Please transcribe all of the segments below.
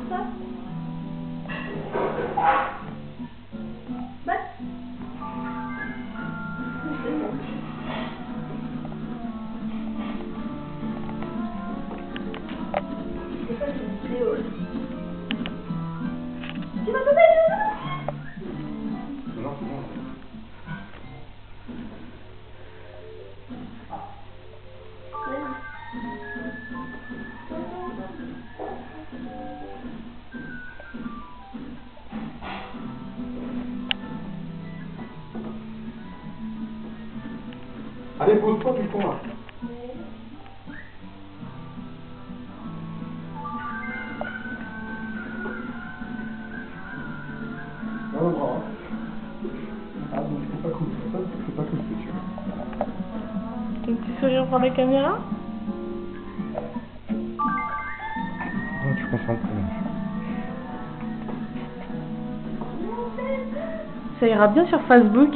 Ça. Bah. C'est bon. C'est pas une vidéo. Tu vas te mettre. Non, c'est bon. Allez, pose-toi du coup là. Non, non, ah, donc c'est pas cool. Ça, c'est pas cool ce que tu veux. Un petit sourire pour la caméra. Non, tu concentres. Ça ira bien sur Facebook.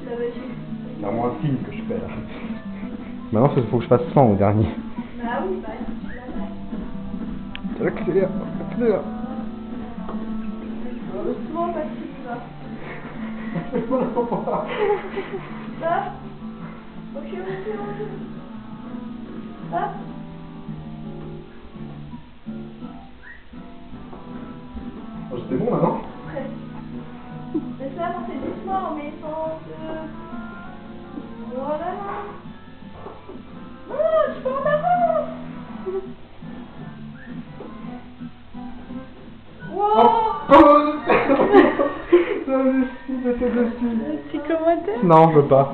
C'est vraiment un film que je fais là. Maintenant, il faut que je fasse 100 au dernier. Bah oui, bah. Accélère, accélère. Souvent parce que tu vas. Ça. Ok. Ça. Oh, c'était bon maintenant. Prêt. Mais ça, on fait doucement, mais sans Voilà. Non, tu peux en avant. Wow. Dessus, mettez dessus. Un petit commentaire. Non, je veux pas.